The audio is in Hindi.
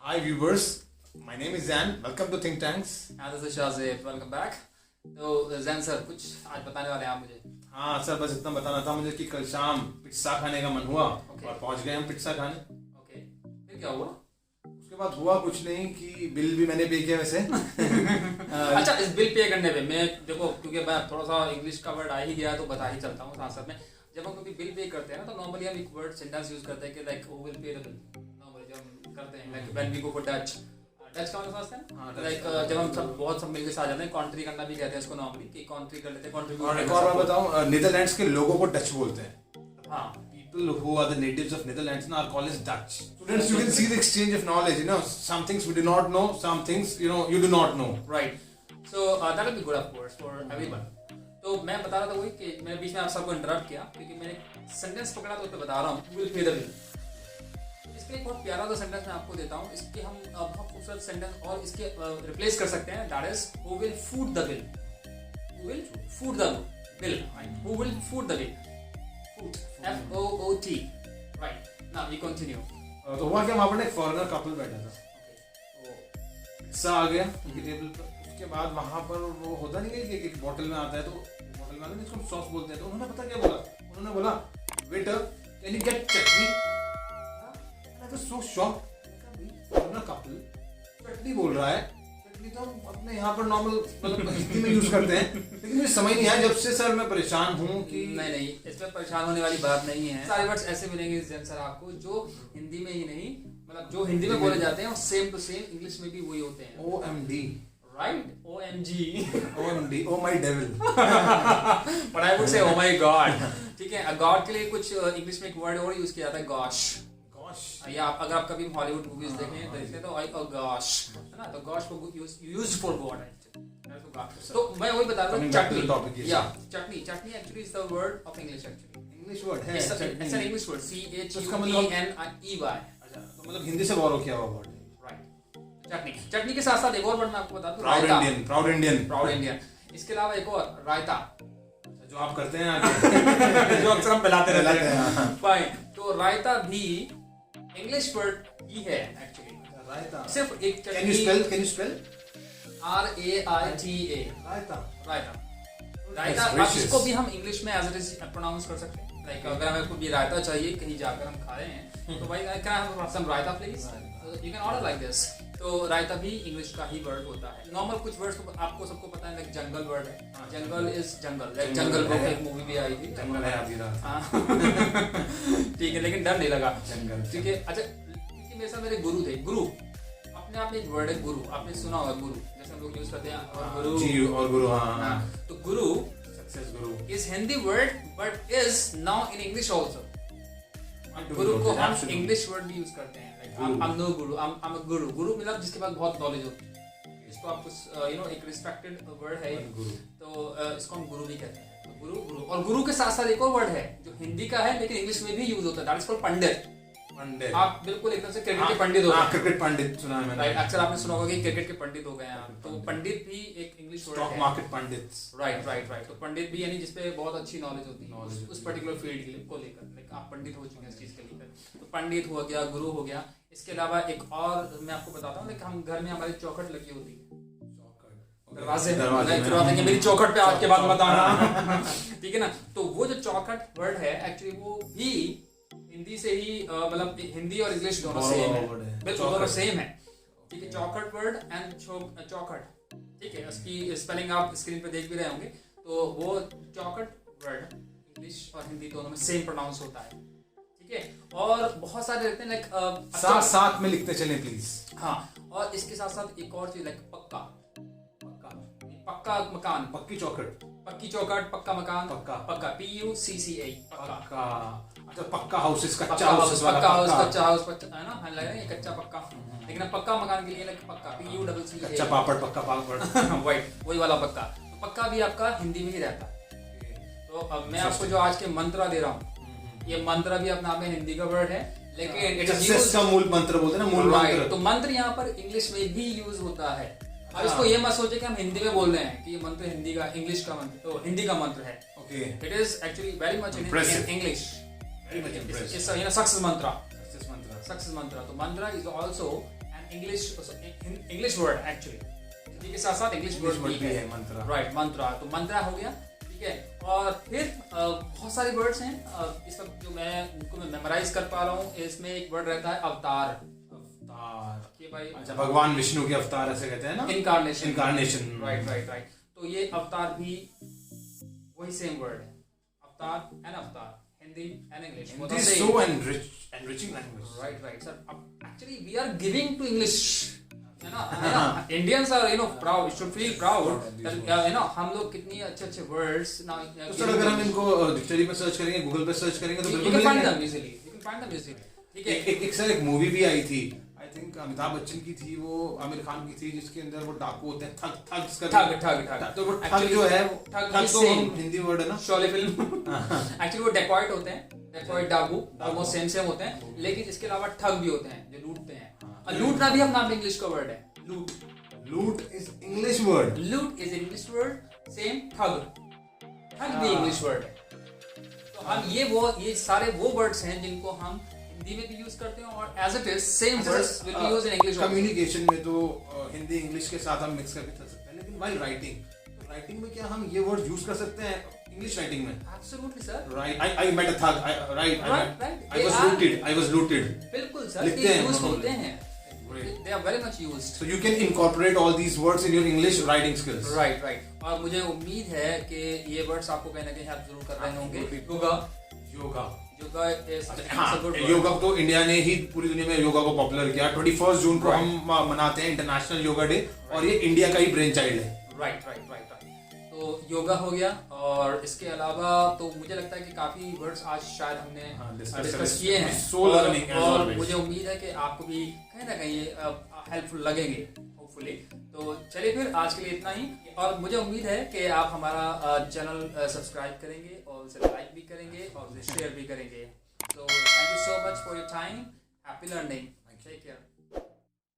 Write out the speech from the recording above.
Hi viewers, my name is Zan. Welcome to Think Tanks. हाँ this is Shahzeb. Welcome back. तो जैन सर कुछ आज बताने वाले हैं आप मुझे. हाँ सर, बस इतना बताना था मुझे कि कल शाम पिज्जा खाने का मन हुआ और पहुंच गए हम पिज्जा खाने. ओके, फिर क्या हुआ? उसके बाद हुआ कुछ नहीं कि बिल भी मैंने पे किया वैसे. अच्छा, इस बिल पे करने पे मैं देखो, क्योंकि मैं थोड़ा सा इंग्लिश का वर्ड आ ही गया तो बता ही चलता हूँ साथ साथ में. जब हम कभी बिल पे करते हैं ना तो नॉर्मली हम एक वर्ड सेंटेंस यूज करते हैं कि like who will pay the bill. Normally जब हम करते हैं like when we go for Dutch का मतलब समझते हैं. हाँ, लाइक जब हम सब मिलकर साथ जाते हैं, कंट्री करना भी कहते हैं इसको नॉर्मली कि कंट्री कर लेते हैं. कंट्री और एक और बात बताऊं, नीदरलैंड्स के लोगों को डच बोलते हैं. हाँ, People who are the natives of Netherlands now are called as Dutch. Students, you can see the exchange of knowledge. You know, some things we do not know, some things you do not know. right. So that will be good of course for everyone. तो मैं बता रहा था वही कि मैं बीच में आप सबको इंटरप्ट किया क्योंकि मैंने सेंटेंस पकड़ा तो उस पर बता रहा हूँ विल पे द बिल. इसके एक बहुत प्यारा सा सेंटेंस मैं आपको देता हूँ. इसके हम बहुत खूबसूरत सेंटेंस और इसके रिप्लेस कर सकते हैं. That is who will food the bill. Who will food the bill. Who will food the bill. Food. F-O-O-T. Right. Now we continue. तो हुआ क्या, वहाँ पर एक फॉरेनर कपल बैठा था. पिज्जा आ गया उनकी टेबल पर. उसके बाद वहाँ पर वो होता नहीं है कि एक बॉटल में आता है तो बॉटल में आता है जिसको सॉस बोलते हैं. तो उन्होंने पता क्या बोला, उन्होंने बोला waiter can you get chutney. I was so shocked. Foreigner couple chutney बोल रहा है. चटनी तो हम अपने यहाँ पर नॉर्मल मतलब हिंदी में यूज करते हैं, लेकिन मुझे समझ नहीं आया. जब से सर मैं परेशान हूँ कि नहीं इसमें परेशान होने वाली बात नहीं है. सारे वर्ड्स ऐसे मिलेंगे जैन सर आपको जो हिंदी में ही नहीं, मतलब जो हिंदी में बोले जाते हैं सेम टू सेम इंग्लिश में भी वही होते हैं. OMD. Right? OMG. OMD. Oh my devil. But I would say oh my god. ठीक है, गॉड के लिए कुछ इंग्लिश में एक वर्ड और यूज किया जाता है गॉश. या अगर आप कभी हॉलीवुड मूवीज देखें तो आई गॉश है ना, तो गॉश को यूज्ड फॉर गॉड एक्चुअली. तो मैं वही बता रहा हूं चटनी. या chutney actually is the word of English. Actually English word है. It's an English word CHUTNEY. अच्छा, तो मतलब हिंदी से बोरो किया हुआ वर्ड. चटनी के साथ साथ एक और वर्ड मैं आपको बता दूं, प्राउड इंडियन. इसके अलावा एक और रायता, जो आप करते हैं आगे. जो अक्सर हम पिलाते रहते हैं. फाइन. तो रायता भी इंग्लिश वर्ड ही है एक्चुअली. रायता सिर्फ एक कैन यू स्पेल RAITA. रायता अब इसको भी हम इंग्लिश में एज इट इज प्रोनाउंस कर सकते हैं. लाइक अगर हमें कोई भी रायता चाहिए, कहीं जाकर हम खा रहे हैं तो भाई can I have some raita please, you can order like this. तो रायता भी इंग्लिश का ही वर्ड होता है. नॉर्मल कुछ वर्ड्स तो आपको सबको पता है, लाइक जंगल वर्ड है. Jungle is jungle. Like jungle book एक मूवी भी आई थी. जंगल है आधी रात. ठीक है, लेकिन डर नहीं लगा. जंगल. ठीक है. अच्छा, क्योंकि मेरे साथ मेरे गुरु थे. गुरु अपने आप में एक वर्ड है गुरु. आपने सुना होगा गुरु, जैसे हम लोग यूज करते हैं और गुरु. हाँ. तो गुरु success Guru is Hindi word but is now in English also. गुरु को हम इंग्लिश वर्ड भी यूज करते हैं. I'm no guru, I'm a guru. गुरु मतलब जिसके पास बहुत नॉलेज होती है. इसको आप एक रिस्पेक्टेड वर्ड है गुरु. तो इसको हम गुरु भी कहते हैं. तो गुरु और गुरु के साथ साथ एक और वर्ड है जो हिंदी का है लेकिन इंग्लिश में भी यूज होता है. दैट इज कॉल्ड पंडित. आप बिल्कुल एकदम से क्रिकेट के पंडित हो गए. क्रिकेट पंडित सुना है मैंने. राइट. अक्सर आपने सुना होगा कि क्रिकेट के पंडित हो गए हैं आप. तो पंडित भी एक इंग्लिश वर्ड है. स्टॉक मार्केट पंडित. राइट. तो पंडित भी यानी जिसपे बहुत अच्छी नॉलेज होती है उस पर्टिकुलर फील्ड को लेकर. लाइक आप पंडित हो चुके हैं इस चीज के लेकर. तो पंडित हो गया, गुरु हो गया. इसके अलावा एक और मैं आपको बताता हूँ, लाइक हम घर में हमारी चौखट लगी होती है. दरवाजे में मेरी चौखट पे आज के बाद मत आना. ठीक है ना. तो वो जो चौखट वर्ड है एक्चुअली वो भी हिंदी से ही मतलब हिंदी और इंग्लिश दोनों सेम है. बिल्कुल दोनों सेम है. ठीक है. चौखट वर्ड एंड चौखट. ठीक है. इसकी स्पेलिंग आप स्क्रीन पे देख भी रहे होंगे. तो वो चौखट वर्ड इंग्लिश और हिंदी दोनों में सेम प्रोनाउंस होता है. ठीक है. और बहुत सारे रहते हैं लाइक साथ में लिखते चलें प्लीज. हाँ. और इसके साथ साथ एक और चीज लाइक पक्का मकान. पक्की चौखट. पक्का मकान. पक्का PUCCA. पक्का. अच्छा, पक्का हाउस. कच्चा हाउस है ना. लग रहा है ये कच्चा पक्का. लेकिन पक्का मकान के लिए लाइक पक्का PUCCA. कच्चा पक्का पापड़. वही वाला पक्का. तो पक्का भी आपका हिंदी में ही रहता है. तो अब मैं आपको जो आज के मंत्र दे रहा हूँ, ये मंत्र भी अपने आप में हिंदी का वर्ड है लेकिन सक्सेस का मूल मंत्र बोलते हैं ना. मूल मंत्र. तो मंत्र यहाँ पर इंग्लिश में भी यूज होता है. अब इसको ये मत सोचे कि हम हिंदी में बोल रहे हैं कि ये मंत्र हिंदी का इंग्लिश का मंत्र. तो हिंदी का मंत्र है. Okay. It is actually very much in English. Success मंत्र. तो मंत्र is also an English word actually, Hindi के साथ साथ इंग्लिश वर्ड भी है, मंत्रा। राइट, मंत्रा, तो मंत्रा हो गया, ठीक है। और फिर बहुत सारे वर्ड्स हैं, इस वक्त जो मैं मेमोराइज कर पा रहा हूँ, इसमें एक वर्ड रहता है अवतार। अवतार, कि भाई अच्छा, भगवान विष्णु के अवतार ऐसे कहते हैं ना, इनकारनेशन, इनकारनेशन, राइट। तो ये अवतार भी वही सेम वर्ड है, avatar and avatar, Hindi and English, Hindi is so enriching language. Right sir. अब actually we are giving to English, है ना, Indians are proud, should feel proud, हम लोग कितनी अच्छे वर्ड्स ना। तो सर अगर हम इनको डिक्शनरी में सर्च करेंगे, गूगल पे सर्च करेंगे तो बिल्कुल फाइंड देम इजीली, ठीक है। एक सर एक मूवी भी आई थी, आई थिंक अमिताभ बच्चन की थी, वो आमिर खान की थी, जिसके अंदर वो डाकू होते हैं, ठग। तो वो ठग जो है, ठग तो हिंदी वर्ड है ना, शोले फिल्म। एक्चुअली वो डेकॉइट होते हैं, डेकॉइट डाकू ऑलमोस्ट सेम होते हैं, लेकिन इसके अलावा ठग भी होते हैं जो लूटते हैं। लूटना भी अपना इंग्लिश का वर्ड है, लूट इज इंग्लिश वर्ड, लूट इज इंग्लिश वर्ड, सेम ठग भी इंग्लिश वर्ड है। तो हम ये सारे वो वर्ड्स हैं जिनको हम हिंदी में भी यूज करते हैं, और as it is same words will be used in English. Communication में तो हिंदी इंग्लिश के साथ हम मिक्स करके चल सकते हैं, लेकिन व्हाइल राइटिंग में क्या हम ये वर्ड यूज कर सकते हैं इंग्लिश राइटिंग में? Absolutely sir, right, I met a thug, I was looted, बिल्कुल सर, ये यूज होते हैं, they are very much used, so you can incorporate all these words in your English writing skills. right. और मुझे उम्मीद है कि ये वर्ड्स आपको कहीं ना कहीं हेल्प जरूर कर रहे होंगे। योगा is योगा तो इंडिया ने ही पूरी दुनिया में योगा को पॉपुलर किया। 21 जून को हम मनाते हैं इंटरनेशनल योगा डे, और ये इंडिया का ही ब्रेन चाइल्ड है। राइट। तो योगा हो गया, और इसके अलावा तो मुझे लगता है कि काफी वर्ड्स आज शायद हमने डिस्कस किए हैं, और मुझे उम्मीद है कि आपको भी कहीं ना कहीं हेल्पफुल लगेंगे, होपफुली। तो चलिए फिर आज के लिए इतना ही, और मुझे उम्मीद है कि आप हमारा चैनल सब्सक्राइब करेंगे, और उसे लाइक भी करेंगे, और उसे शेयर भी करेंगे। तो thank you so much for your time, happy learning, take care.